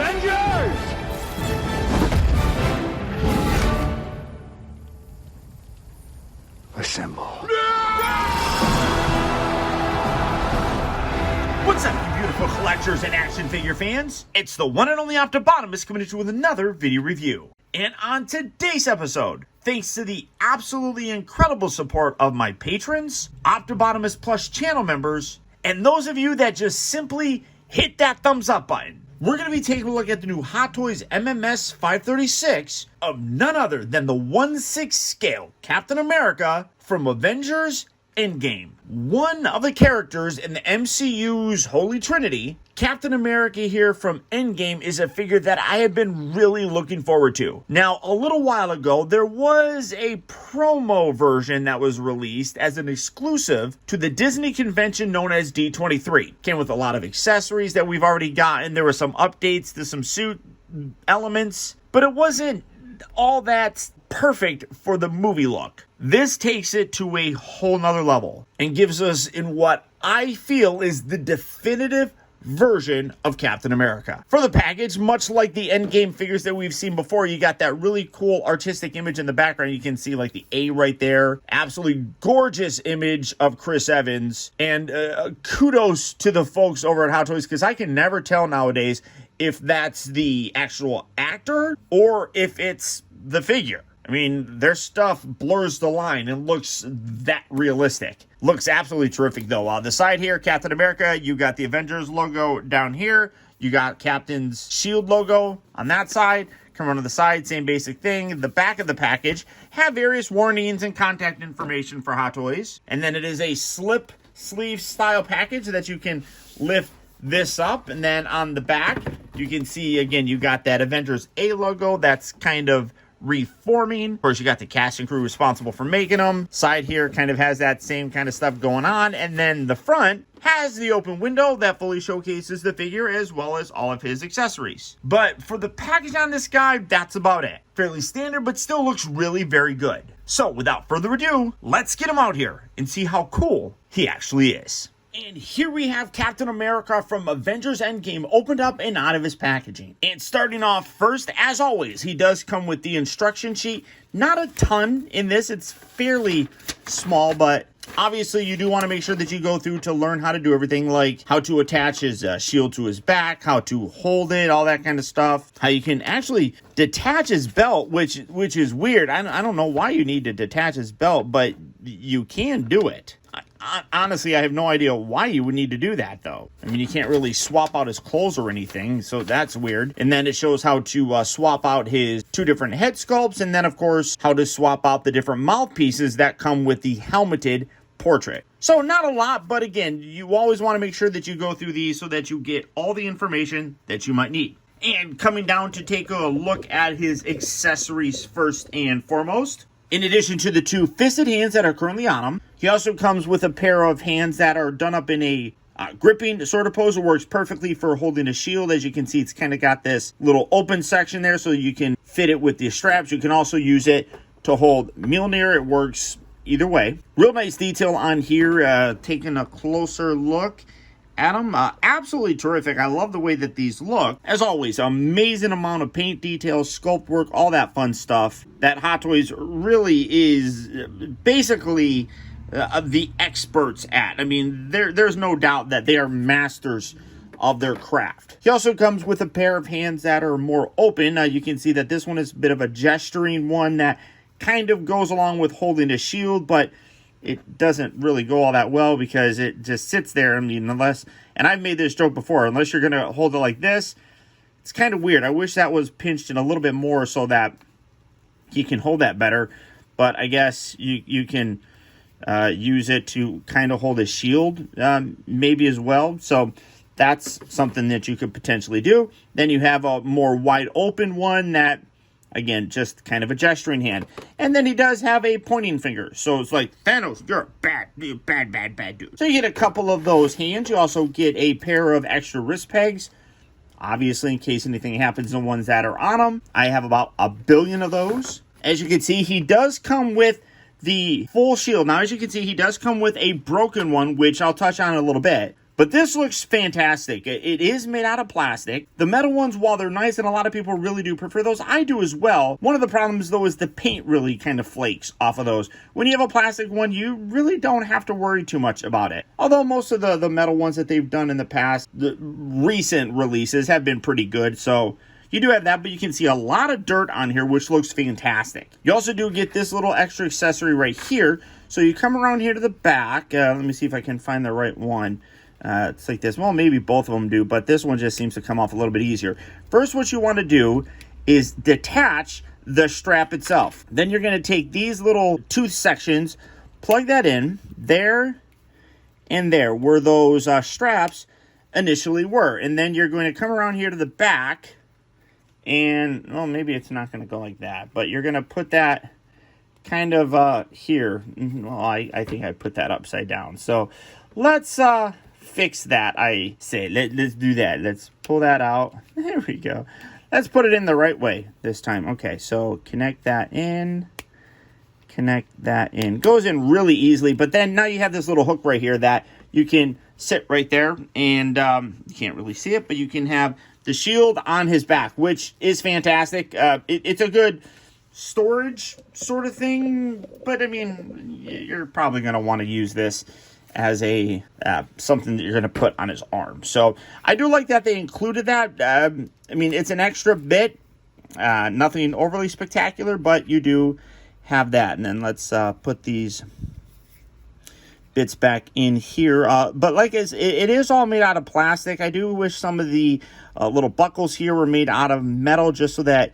Avengers! Assemble. What's up, you beautiful collectors and action figure fans? It's the one and only Optibotimus coming at you with another video review. And on today's episode, thanks to the absolutely incredible support of my patrons, Optibotimus Plus channel members, and those of you that just simply hit that thumbs up button, we're going to be taking a look at the new Hot Toys MMS 536 of none other than the 1/6 scale Captain America from Avengers Endgame. One of the characters in the MCU's Holy Trinity, Captain America here from Endgame, is a figure that I have been really looking forward to. Now, a little while ago, there was a promo version that was released as an exclusive to the Disney convention known as D23. Came with a lot of accessories that we've already gotten. There were some updates to some suit elements, but it wasn't all that perfect for the movie look. This takes it to a whole nother level and gives us in what I feel is the definitive version of Captain America. For the package, much like the Endgame figures that we've seen before, you got that really cool artistic image in the background. You can see like the A right there. Absolutely gorgeous image of Chris Evans. And kudos to the folks over at Hot Toys, because I can never tell nowadays if that's the actual actor or if it's the figure. I mean, their stuff blurs the line and looks that realistic. Looks absolutely terrific, though. On the side here, Captain America, you got the Avengers logo down here. You got Captain's Shield logo on that side. Come on to the side, same basic thing. The back of the package have various warnings and contact information for Hot Toys. And then it is a slip sleeve style package that you can lift this up. And then on the back, you can see, again, you got that Avengers A logo that's kind of reforming. Of course, you got the cast and crew responsible for making them. Side here kind of has that same kind of stuff going on. And then the front has the open window that fully showcases the figure as well as all of his accessories. But for the package on this guy, that's about it. Fairly standard, but still looks really very good. So without further ado, let's get him out here and see how cool he actually is. And here we have Captain America from Avengers Endgame opened up and out of his packaging. And starting off first, as always, he does come with the instruction sheet. Not a ton in this. It's fairly small, but obviously you do want to make sure that you go through to learn how to do everything, like how to attach his shield to his back, how to hold it, all that kind of stuff. How you can actually detach his belt, which is weird. I don't know why you need to detach his belt, but you can do it. Honestly, I have no idea why you would need to do that, though. I mean, you can't really swap out his clothes or anything, so that's weird. And then it shows how to swap out his two different head sculpts, and then, of course, how to swap out the different mouthpieces that come with the helmeted portrait. So not a lot, but again, you always want to make sure that you go through these so that you get all the information that you might need. And coming down to take a look at his accessories first and foremost. In addition to the two fisted hands that are currently on him, he also comes with a pair of hands that are done up in a gripping sort of pose. It works perfectly for holding a shield. As you can see, it's kind of got this little open section there so you can fit it with the straps. You can also use it to hold Mjolnir. It works either way. Real nice detail on here. Taking a closer look at them. Absolutely terrific. I love the way that these look. As always, amazing amount of paint details, sculpt work, all that fun stuff that Hot Toys really is basically the experts at. I mean, there's no doubt that they are masters of their craft. He also comes with a pair of hands that are more open. You can see that this one is a bit of a gesturing one that kind of goes along with holding a shield, but it doesn't really go all that well because it just sits there. I mean, unless, and I've made this joke before, unless you're going to hold it like this, it's kind of weird. I wish that was pinched in a little bit more so that you can hold that better. But I guess you can use it to kind of hold a shield maybe as well. So that's something that you could potentially do. Then you have a more wide open one that, again, just kind of a gesturing hand. And then he does have a pointing finger. So it's like, Thanos, you're a bad dude. So you get a couple of those hands. You also get a pair of extra wrist pegs. Obviously, in case anything happens to the ones that are on him. I have about 1 billion of those. As you can see, he does come with the full shield. Now, as you can see, he does come with a broken one, which I'll touch on in a little bit. But this looks fantastic. It is made out of plastic. The metal ones, while they're nice and a lot of people really do prefer those, I do as well. One of the problems, though, is the paint really kind of flakes off of those. When you have a plastic one, you really don't have to worry too much about it. Although most of the metal ones that they've done in the past, the recent releases have been pretty good. So you do have that, but you can see a lot of dirt on here, which looks fantastic. You also do get this little extra accessory right here. So you come around here to the back. Let me see if I can find the right one. It's like this. Well, maybe both of them do, but this one just seems to come off a little bit easier. First, what you want to do is detach the strap itself. Then you're going to take these little tooth sections, plug that in there and there, where those straps initially were. And then you're going to come around here to the back, and, well, maybe it's not going to go like that, but you're going to put that kind of here. Well, I think I put that upside down. So let's fix that. I say let's do that. Let's pull that out. There we go. Let's put it in the right way this time. Okay, so connect that in. Connect that in. Goes in really easily, but then now you have this little hook right here that you can sit right there, and you can't really see it, but you can have the shield on his back, which is fantastic. It's a good storage sort of thing, but I mean, you're probably going to want to use this as a something that you're going to put on his arm. So I do like that they included that. I mean, it's an extra bit, nothing overly spectacular, but you do have that. And then let's put these bits back in here. But like it is all made out of plastic. I do wish some of the little buckles here were made out of metal, just so that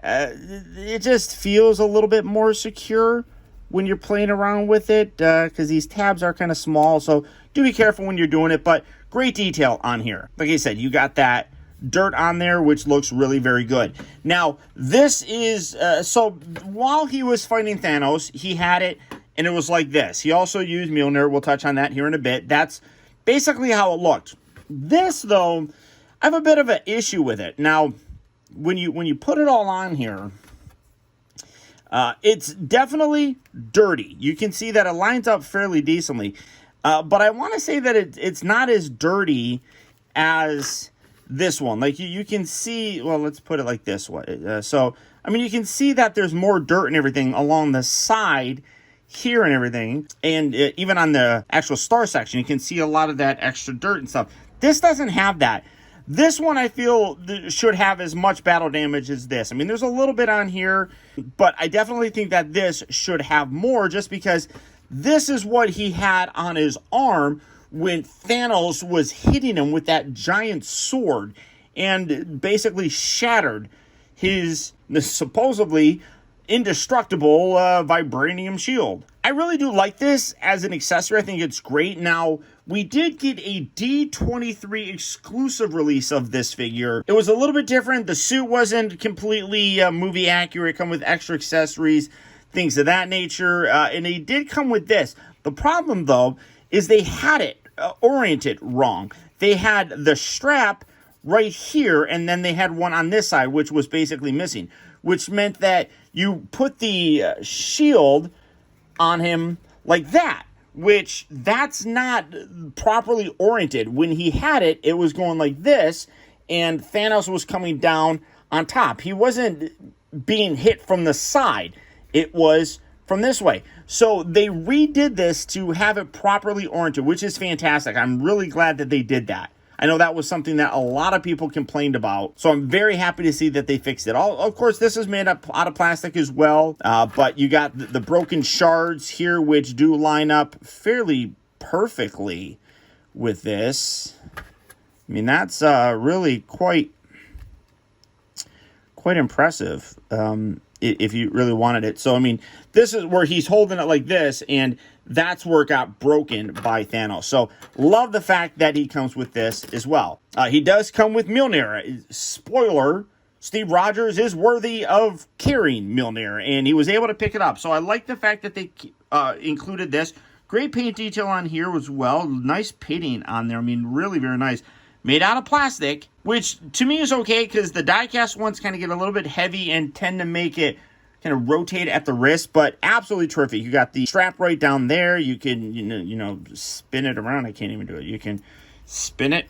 it just feels a little bit more secure when you're playing around with it, because these tabs are kind of small, so do be careful when you're doing it. But great detail on here. Like I said, you got that dirt on there, which looks really very good. Now, this is, so while he was fighting Thanos, he had it, and it was like this. He also used Mjolnir. We'll touch on that here in a bit. That's basically how it looked. This, though, I have a bit of an issue with it. Now, when you put it all on here, it's definitely dirty. You can see that it lines up fairly decently. But I want to say that it's not as dirty as this one. Like you can see, well, let's put it like this way. So, I mean, you can see that there's more dirt and everything along the side here and everything. And even on the actual star section, you can see a lot of that extra dirt and stuff. This doesn't have that. This one, I feel, should have as much battle damage as this. I mean, there's a little bit on here, but I definitely think that this should have more, just because this is what he had on his arm when Thanos was hitting him with that giant sword and basically shattered his supposedly indestructible vibranium shield. I really do like this as an accessory. I think it's great. Now, we did get a D23 exclusive release of this figure. It was a little bit different. The suit wasn't completely movie accurate. Come with extra accessories, things of that nature. And it did come with this. The problem, though, is they had it oriented wrong. They had the strap right here, and then they had one on this side, which was basically missing, which meant that you put the shield on him like that, which that's not properly oriented. When he had it, it was going like this, and Thanos was coming down on top. He wasn't being hit from the side. It was from this way. So they redid this to have it properly oriented, which is fantastic. I'm really glad that they did that. I know that was something that a lot of people complained about, so I'm very happy to see that they fixed it. Of course, this is made up out of plastic as well, but you got the broken shards here, which do line up fairly perfectly with this. I mean, that's really quite impressive, if you really wanted it. So, I mean, this is where he's holding it like this, and that's where it got broken by Thanos. So, love the fact that he comes with this as well. He does come with Mjolnir. Spoiler, Steve Rogers is worthy of carrying Mjolnir, and he was able to pick it up. So, I like the fact that they included this. Great paint detail on here as well. Nice painting on there. I mean, really very nice. Made out of plastic, which to me is okay, because the die-cast ones kind of get a little bit heavy and tend to make it kind of rotate at the wrist, but absolutely terrific. You got the strap right down there. You can, you know, spin it around. I can't even do it. You can spin it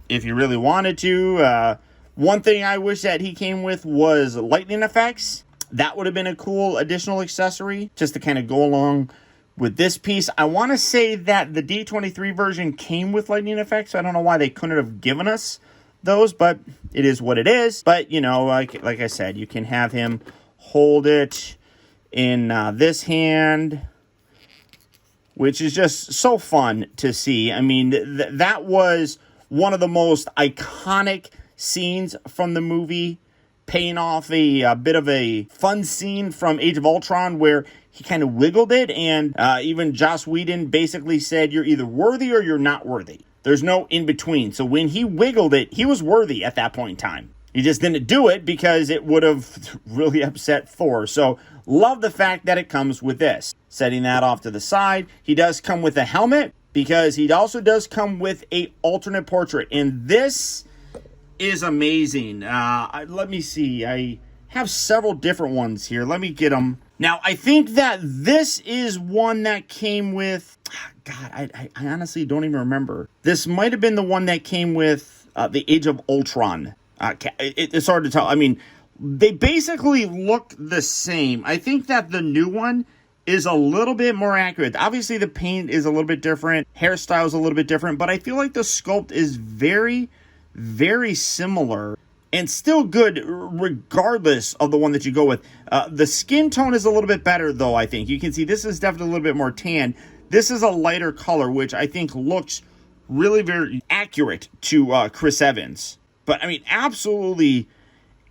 if you really wanted to. One thing I wish that he came with was lightning effects. That would have been a cool additional accessory just to kind of go along with this piece. I want to say that the D23 version came with lightning effects. I don't know why they couldn't have given us those, but it is what it is. But, you know, like I said, you can have him hold it in this hand, which is just so fun to see. I mean, that was one of the most iconic scenes from the movie, paying off a bit of a fun scene from Age of Ultron where he kind of wiggled it, and even Joss Whedon basically said, you're either worthy or you're not worthy. There's no in between. So when he wiggled it, he was worthy at that point in time. He just didn't do it because it would have really upset Thor. So love the fact that it comes with this. Setting that off to the side, he does come with a helmet because he also does come with a alternate portrait. And this is amazing. Let me see. I have several different ones here. Let me get them. Now, I think that this is one that came with... God, I honestly don't even remember. This might have been the one that came with the Age of Ultron. It's hard to tell. I mean, they basically look the same. I think that the new one is a little bit more accurate. Obviously, the paint is a little bit different. Hairstyle is a little bit different. But I feel like the sculpt is very, very similar and still good regardless of the one that you go with. The skin tone is a little bit better, though, I think. You can see this is definitely a little bit more tan. This is a lighter color, which I think looks really very accurate to Chris Evans. But, I mean, absolutely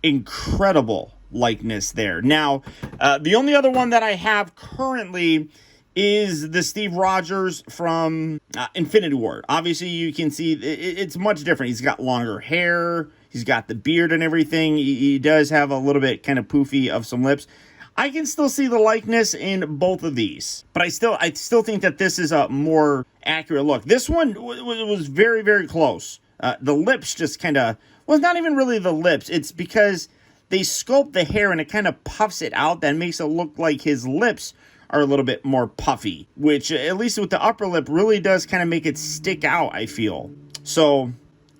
incredible likeness there. Now, the only other one that I have currently is the Steve Rogers from Infinity War. Obviously, you can see it's much different. He's got longer hair. He's got the beard and everything. He does have a little bit kind of poofy of some lips. I can still see the likeness in both of these, but I still think that this is a more accurate look. This one was very, very close. The lips just kind of, well, it's not even really the lips. It's because they sculpt the hair and it kind of puffs it out. That makes it look like his lips are a little bit more puffy, which at least with the upper lip really does kind of make it stick out, I feel. So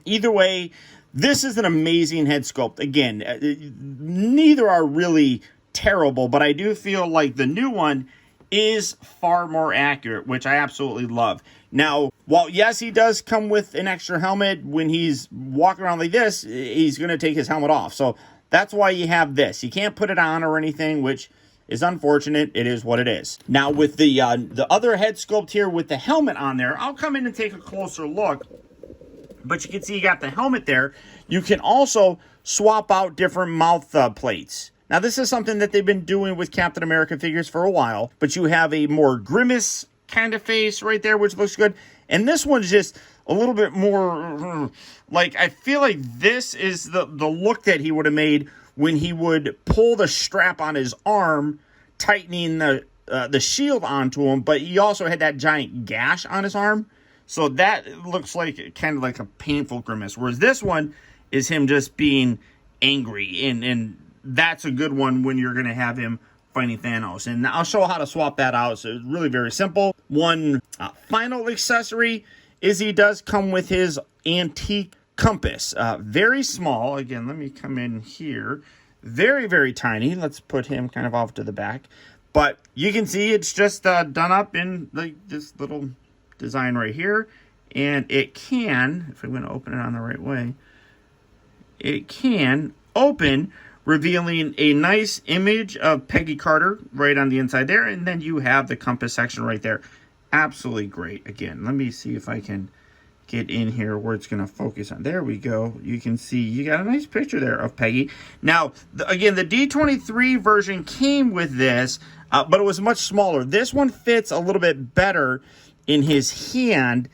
either way, this is an amazing head sculpt. Again, neither are really terrible, but I do feel like the new one is far more accurate, which I absolutely love. Now, while yes, he does come with an extra helmet, when he's walking around like this, he's going to take his helmet off. So that's why you have this. You can't put it on or anything, which is unfortunate. It is what it is. Now, with the other head sculpt here with the helmet on there, I'll come in and take a closer look. But you can see you got the helmet there. You can also swap out different mouth plates. Now, this is something that they've been doing with Captain America figures for a while, but you have a more grimace kind of face right there, which looks good. And this one's just a little bit more, like, I feel like this is the look that he would have made when he would pull the strap on his arm, tightening the shield onto him, but he also had that giant gash on his arm. So that looks like kind of like a painful grimace, whereas this one is him just being angry, and that's a good one when you're going to have him fighting Thanos. And I'll show how to swap that out. So it's really very simple. One final accessory is he does come with his antique compass. Very small. Again, let me come in here. Very, very tiny. Let's put him kind of off to the back. But you can see it's just done up in like this little design right here. And it can, if I'm going to open it on the right way, it can open, revealing a nice image of Peggy Carter right on the inside there. And then you have the compass section right there. Absolutely great. Again, let me see if I can get in here where it's going to focus on. There we go. You can see you got a nice picture there of Peggy. Now, again, the D23 version came with this, but it was much smaller. This one fits a little bit better in his hand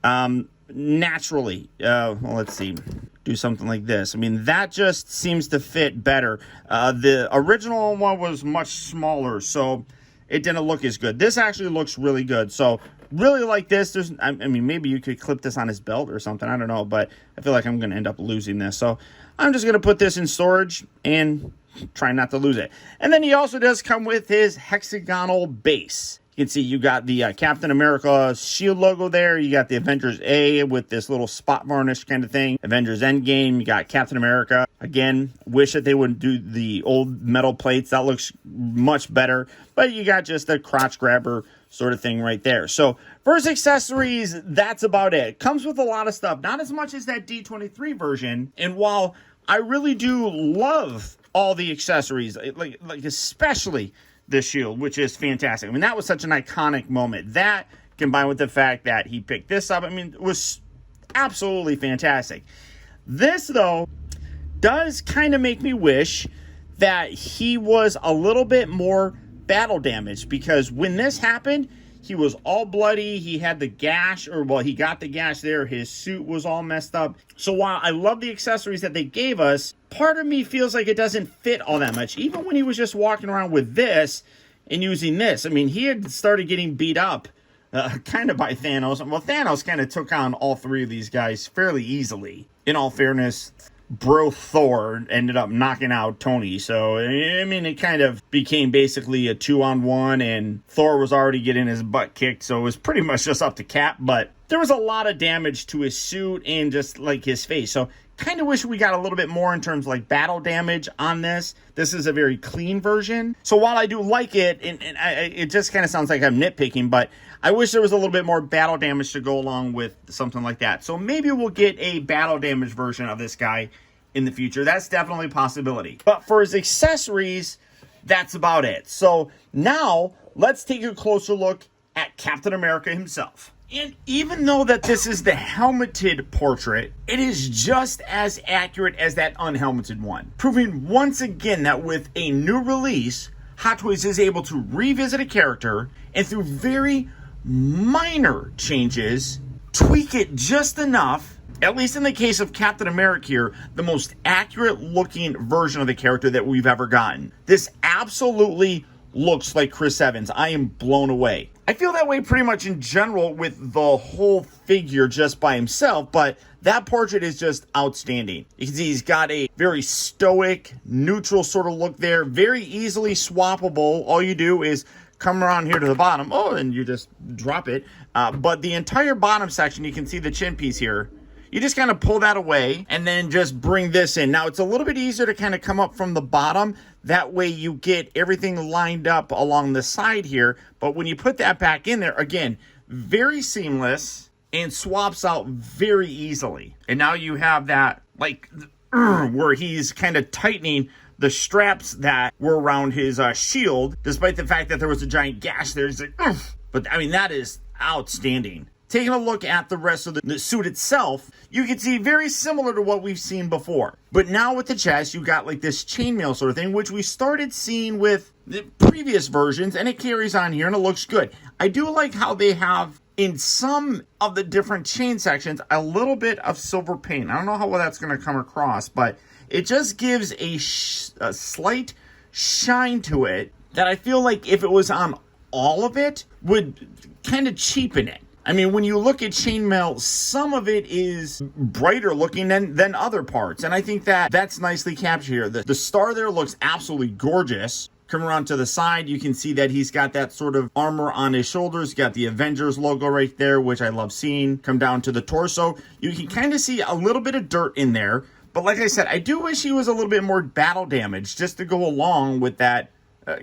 naturally. Well, let's see. Do something like this. I mean, that just seems to fit better. The original one was much smaller, so it didn't look as good. This actually looks really good. So really like this. I mean, maybe you could clip this on his belt or something. I don't know, but I feel like I'm going to end up losing this. So I'm just going to put this in storage and try not to lose it. And then he also does come with his hexagonal base. You can see you got the Captain America shield logo there. You got the Avengers A with this little spot varnish kind of thing. Avengers Endgame, you got Captain America. Again, wish that they wouldn't do the old metal plates. That looks much better. But you got just a crotch grabber sort of thing right there. So for his accessories, that's about it. Comes with a lot of stuff. Not as much as that D23 version. And while I really do love all the accessories, like especially the shield, which is fantastic. I mean, that was such an iconic moment. That, combined with the fact that he picked this up, I mean, it was absolutely fantastic. This, though, does kind of make me wish that he was a little bit more battle damaged, because when this happened, he was all bloody. He had the gash, or well, he got the gash there. His suit was all messed up. So while I love the accessories that they gave us, part of me feels like it doesn't fit all that much. Even when he was just walking around with this and using this, I mean, he had started getting beat up kind of by Thanos. Well, Thanos kind of took on all three of these guys fairly easily. In all fairness, bro Thor ended up knocking out Tony. So, I mean, it kind of became basically a 2-on-1, and Thor was already getting his butt kicked. So it was pretty much just up to Cap. But there was a lot of damage to his suit and just like his face. So kind of wish we got a little bit more in terms of like battle damage on this. This is a very clean version. So while I do like it, and it just kind of sounds like I'm nitpicking, but I wish there was a little bit more battle damage to go along with something like that. So maybe we'll get a battle damage version of this guy in the future. That's definitely a possibility. But for his accessories, that's about it. So now let's take a closer look at Captain America himself. And even though that this is the helmeted portrait, it is just as accurate as that unhelmeted one, proving once again that with a new release, Hot Toys is able to revisit a character and through very minor changes, tweak it just enough, at least in the case of Captain America here, the most accurate looking version of the character that we've ever gotten. This absolutely looks like Chris Evans. I am blown away. I feel that way pretty much in general with the whole figure just by himself, but that portrait is just outstanding. You can see he's got a very stoic, neutral sort of look there, very easily swappable. All you do is come around here to the bottom, and you just drop it. But the entire bottom section, you can see the chin piece here. You just kind of pull that away and then just bring this in. Now, it's a little bit easier to kind of come up from the bottom. That way you get everything lined up along the side here. But when you put that back in there, again, very seamless and swaps out very easily. And now you have that, like, where he's kind of tightening the straps that were around his shield, despite the fact that there was a giant gash there. He's like, but I mean, that is outstanding. Taking a look at the rest of the suit itself, you can see very similar to what we've seen before. But now with the chest, you got like this chainmail sort of thing, which we started seeing with the previous versions, and it carries on here and it looks good. I do like how they have, in some of the different chain sections, a little bit of silver paint. I don't know how well that's going to come across, but it just gives a slight shine to it that I feel like if it was on all of it, would kind of cheapen it. I mean, when you look at chainmail, some of it is brighter looking than other parts. And I think that that's nicely captured here. The star there looks absolutely gorgeous. Come around to the side, you can see that he's got that sort of armor on his shoulders. Got the Avengers logo right there, which I love seeing. Come down to the torso. You can kind of see a little bit of dirt in there. But like I said, I do wish he was a little bit more battle damaged just to go along with that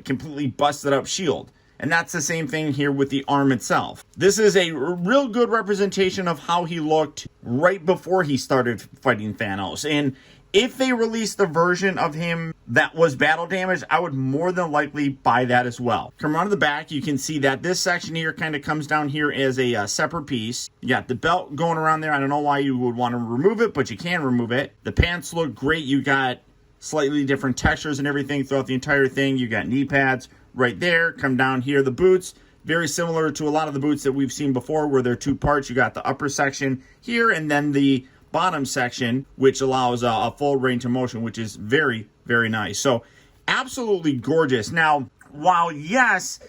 completely busted up shield. And that's the same thing here with the arm itself. This is a real good representation of how he looked right before he started fighting Thanos. And if they released the version of him that was battle damaged, I would more than likely buy that as well. Come around to the back, you can see that this section here kind of comes down here as a separate piece. You got the belt going around there. I don't know why you would want to remove it, but you can remove it. The pants look great. You got slightly different textures and everything throughout the entire thing. You got knee pads right there. Come down here, the boots, very similar to a lot of the boots that we've seen before where they're two parts. You got the upper section here and then the bottom section, which allows a full range of motion, which is very, very nice. So absolutely gorgeous. Now, while yes,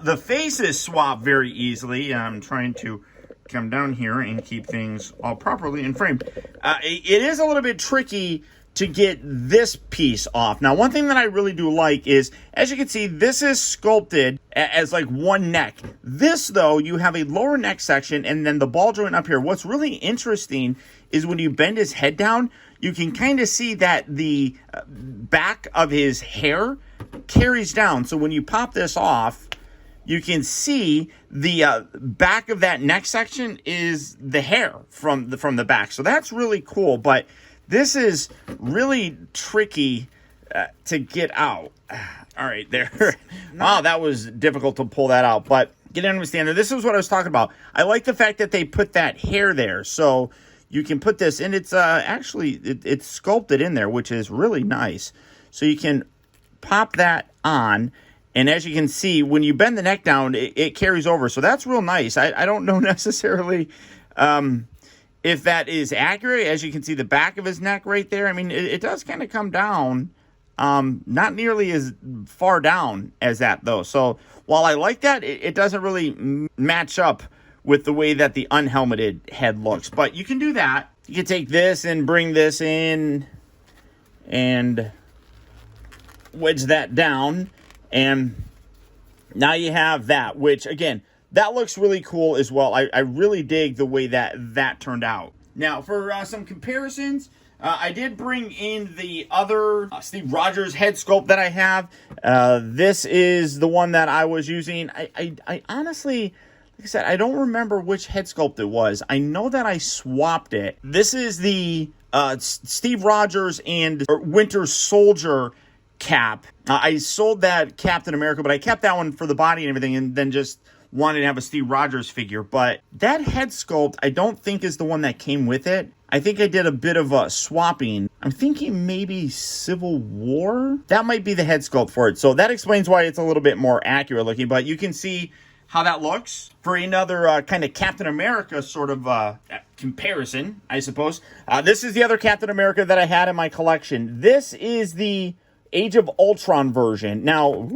the faces swap very easily, I'm trying to come down here and keep things all properly in frame. It is a little bit tricky to get this piece off. Now, one thing that I really do like is, as you can see, this is sculpted as like one neck. This, though, you have a lower neck section and then the ball joint up here. What's really interesting is when you bend his head down, you can kind of see that the back of his hair carries down. So when you pop this off, you can see the back of that neck section is the hair from the back. So that's really cool, but this is really tricky to get out. All right, there. Wow, that was difficult to pull that out, but get to understand that this is what I was talking about. I like the fact that they put that hair there, so you can put this, and it's actually, it's sculpted in there, which is really nice. So you can pop that on, and as you can see, when you bend the neck down, it carries over. So that's real nice. I don't know necessarily if that is accurate. As you can see, the back of his neck right there, I mean, it does kind of come down. Not nearly as far down as that, though. So while I like that, it doesn't really match up with the way that the unhelmeted head looks. But you can do that. You can take this and bring this in and wedge that down. And now you have that, which, again, that looks really cool as well. I really dig the way that turned out. Now, for some comparisons, I did bring in the other Steve Rogers head sculpt that I have. This is the one that I was using. I honestly, like I said, I don't remember which head sculpt it was. I know that I swapped it. This is the Steve Rogers and Winter Soldier cap. I sold that Captain America, but I kept that one for the body and everything, and then just wanted to have a Steve Rogers figure. But that head sculpt, I don't think is the one that came with it. I think I did a bit of a swapping. I'm thinking maybe Civil War? That might be the head sculpt for it. So that explains why it's a little bit more accurate looking, but you can see how that looks for another kind of Captain America sort of comparison, I suppose. This is the other Captain America that I had in my collection. This is the Age of Ultron version. Now,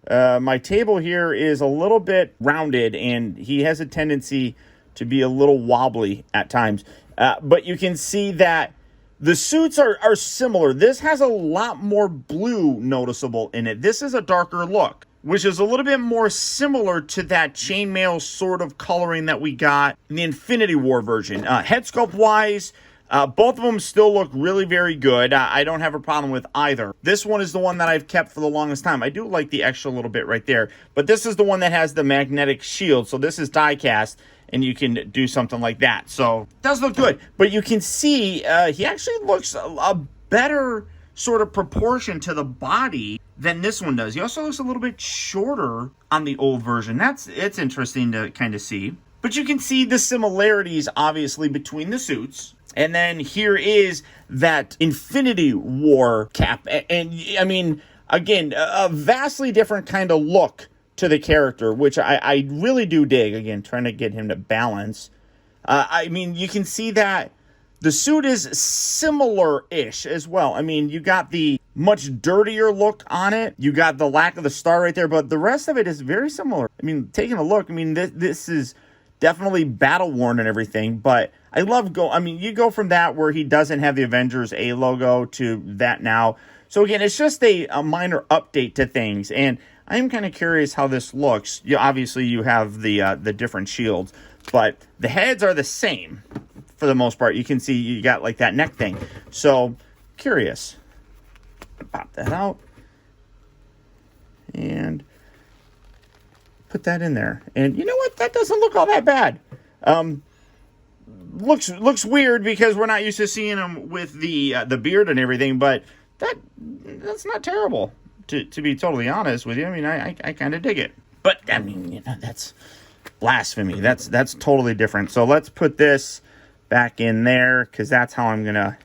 my table here is a little bit rounded, and he has a tendency to be a little wobbly at times. But you can see that the suits are similar. This has a lot more blue noticeable in it. This is a darker look, which is a little bit more similar to that chainmail sort of coloring that we got in the Infinity War version. Head sculpt-wise, both of them still look really very good. I don't have a problem with either. This one is the one that I've kept for the longest time. I do like the extra little bit right there, but this is the one that has the magnetic shield. So this is die cast, and you can do something like that. So it does look good, but you can see he actually looks a better sort of proportion to the body than this one does. He also looks a little bit shorter on the old version. It's interesting to kind of see. But you can see the similarities, obviously, between the suits. And then here is that Infinity War cap. And I mean, again, a vastly different kind of look to the character, which I really do dig. Again, trying to get him to balance. I mean, you can see that the suit is similar-ish as well. I mean, you got the much dirtier look on it. You got the lack of the star right there, but the rest of it is very similar. I mean, taking a look, I mean, this is definitely battle-worn and everything, but I love you go from that where he doesn't have the Avengers A logo to that now. So again, it's just a minor update to things, and I'm kind of curious how this looks. Obviously, you have the different shields, but the heads are the same for the most part. You can see you got like that neck thing. So, curious. Pop that out. And put that in there. And you know what? That doesn't look all that bad. Looks weird because we're not used to seeing him with the beard and everything, but that's not terrible, to be totally honest with you. I mean, I kind of dig it. But, I mean, that's blasphemy. That's totally different. So let's put this back in there, because that's how I'm going to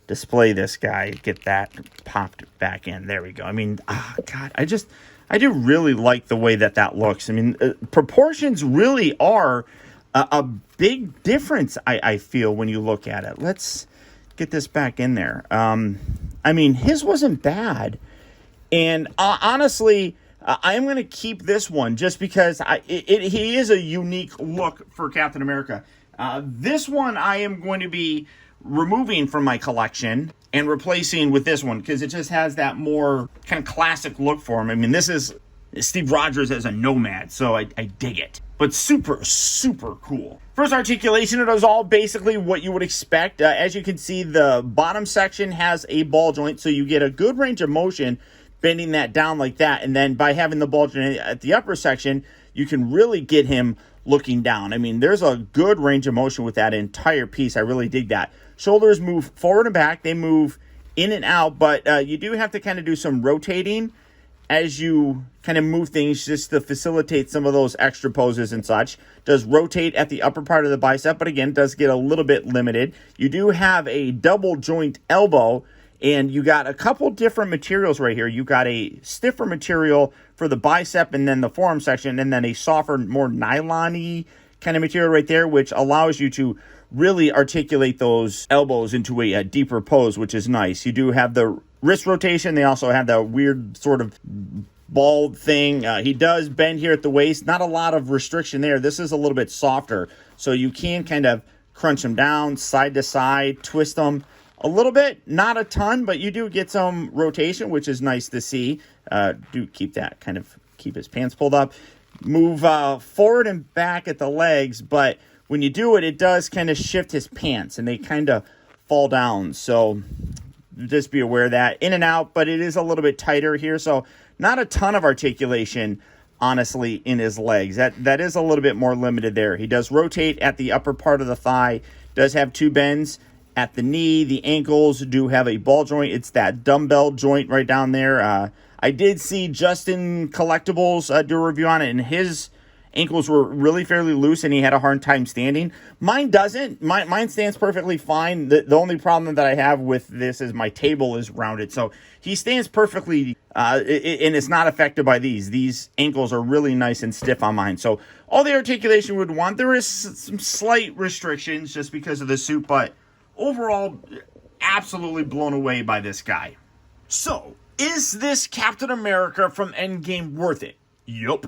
display this guy. Get that popped back in. There we go. I mean, God, I do really like the way that looks. I mean, proportions really are a big difference, I feel, when you look at it. Let's get this back in there. I mean, his wasn't bad. And honestly, I'm going to keep this one just because he is a unique look for Captain America. This one I am going to be removing from my collection and replacing with this one, because it just has that more kind of classic look for him. I mean, this is Steve Rogers as a nomad, so I dig it. But super, super cool. First articulation, it is all basically what you would expect. As you can see, the bottom section has a ball joint, so you get a good range of motion bending that down like that. And then by having the ball joint at the upper section, you can really get him looking down. I mean, there's a good range of motion with that entire piece. I really dig that. Shoulders move forward and back. They move in and out, but you do have to kind of do some rotating as you kind of move things just to facilitate some of those extra poses and such. Does rotate at the upper part of the bicep, but again, does get a little bit limited. You do have a double joint elbow, and you got a couple different materials right here. You got a stiffer material for the bicep and then the forearm section, and then a softer, more nylon-y kind of material right there, which allows you to really articulate those elbows into a deeper pose, which is nice. You do have the wrist rotation. They also have that weird sort of ball thing. He does bend here at the waist. Not a lot of restriction there. This is a little bit softer, so you can kind of crunch them down side to side, twist them a little bit, not a ton, but you do get some rotation, which is nice to see. Do keep that, kind of keep his pants pulled up. Move forward and back at the legs, but when you do it, it does kind of shift his pants, and they kind of fall down. So just be aware of that. In and out, but it is a little bit tighter here, so not a ton of articulation, honestly, in his legs. That is a little bit more limited there. He does rotate at the upper part of the thigh, does have two bends at the knee. The ankles do have a ball joint. It's that dumbbell joint right down there. I did see Justin Collectibles do a review on it, and his ankles were really fairly loose, and he had a hard time standing. Mine doesn't. Mine stands perfectly fine. The only problem that I have with this is my table is rounded, so he stands perfectly, and it's not affected by these. These ankles are really nice and stiff on mine, so all the articulation would want. There is some slight restrictions just because of the suit, but overall, absolutely blown away by this guy. So, is this Captain America from Endgame worth it? Yup.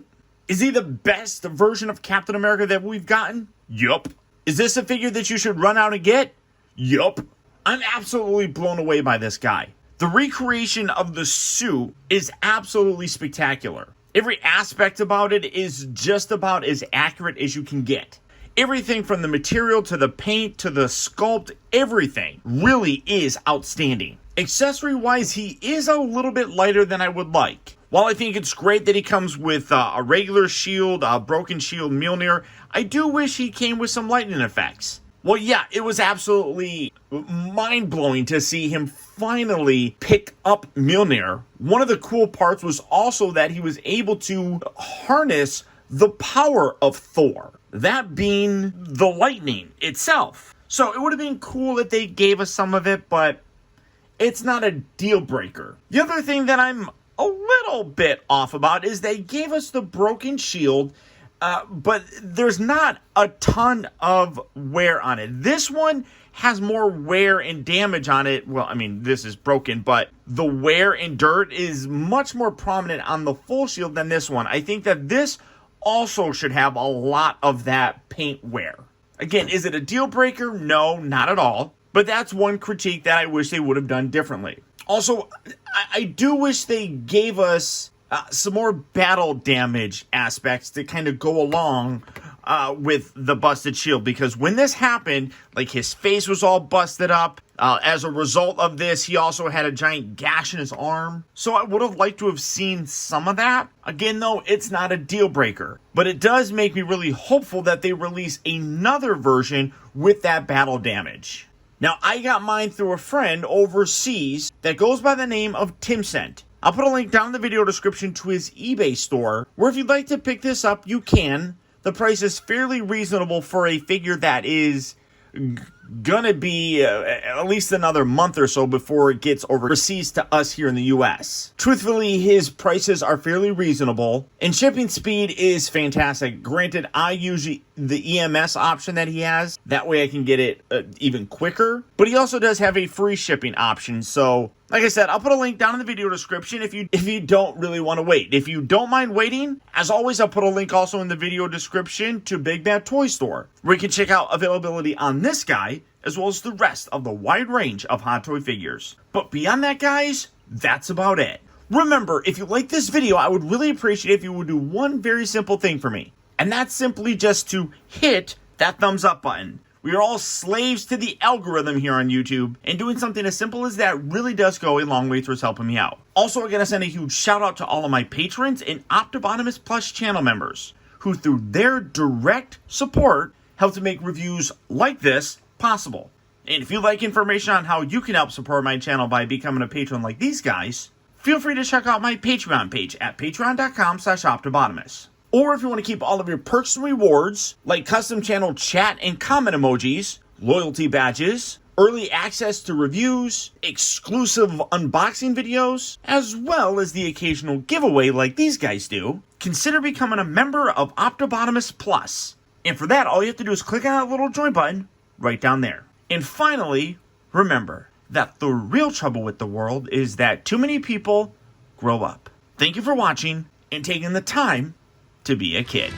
Is he the best version of Captain America that we've gotten? Yup. Is this a figure that you should run out and get? Yup. I'm absolutely blown away by this guy. The recreation of the suit is absolutely spectacular. Every aspect about it is just about as accurate as you can get. Everything from the material to the paint to the sculpt, everything really is outstanding. Accessory-wise, he is a little bit lighter than I would like. While I think it's great that he comes with a regular shield, a broken shield Mjolnir, I do wish he came with some lightning effects. Well, yeah, it was absolutely mind-blowing to see him finally pick up Mjolnir. One of the cool parts was also that he was able to harness the power of Thor, that being the lightning itself. So it would have been cool if they gave us some of it, but it's not a deal breaker. The other thing that I'm a little bit off about is they gave us the broken shield, but there's not a ton of wear on it. This one has more wear and damage on it. Well, I mean, this is broken, but the wear and dirt is much more prominent on the full shield than this one. I think that this also should have a lot of that paint wear. Again, is it a deal breaker? No, not at all. But that's one critique that I wish they would have done differently. Also, I do wish they gave us some more battle damage aspects to kind of go along with the busted shield. Because when this happened, like, his face was all busted up. As a result of this, he also had a giant gash in his arm. So I would have liked to have seen some of that. Again, though, it's not a deal breaker. But it does make me really hopeful that they release another version with that battle damage. Now, I got mine through a friend overseas that goes by the name of Timcent. I'll put a link down in the video description to his eBay store, where if you'd like to pick this up, you can. The price is fairly reasonable for a figure that is gonna be at least another month or so before it gets overseas to us here in the US. Truthfully, his prices are fairly reasonable, and shipping speed is fantastic. Granted, I use the EMS option that he has. That way I can get it even quicker. But he also does have a free shipping option, so like I said, I'll put a link down in the video description if you don't really want to wait. If you don't mind waiting, as always, I'll put a link also in the video description to Big Bad Toy Store, where you can check out availability on this guy, toy, as well as the rest of the wide range of Hot Toy figures. But beyond that, guys, that's about it. Remember, if you like this video, I would really appreciate if you would do one very simple thing for me. And that's simply just to hit that thumbs up button. We are all slaves to the algorithm here on YouTube, and doing something as simple as that really does go a long way towards helping me out. Also, I'm going to send a huge shout out to all of my patrons and Optibotimus Plus channel members, who through their direct support help to make reviews like this possible. And if you'd like information on how you can help support my channel by becoming a patron like these guys, feel free to check out my Patreon page at patreon.com/Optibotimus. Or if you want to keep all of your perks and rewards, like custom channel chat and comment emojis, loyalty badges, early access to reviews, exclusive unboxing videos, as well as the occasional giveaway like these guys do, consider becoming a member of Optibotimus Plus. And for that, all you have to do is click on that little join button right down there. And finally, remember that the real trouble with the world is that too many people grow up. Thank you for watching and taking the time to be a kid.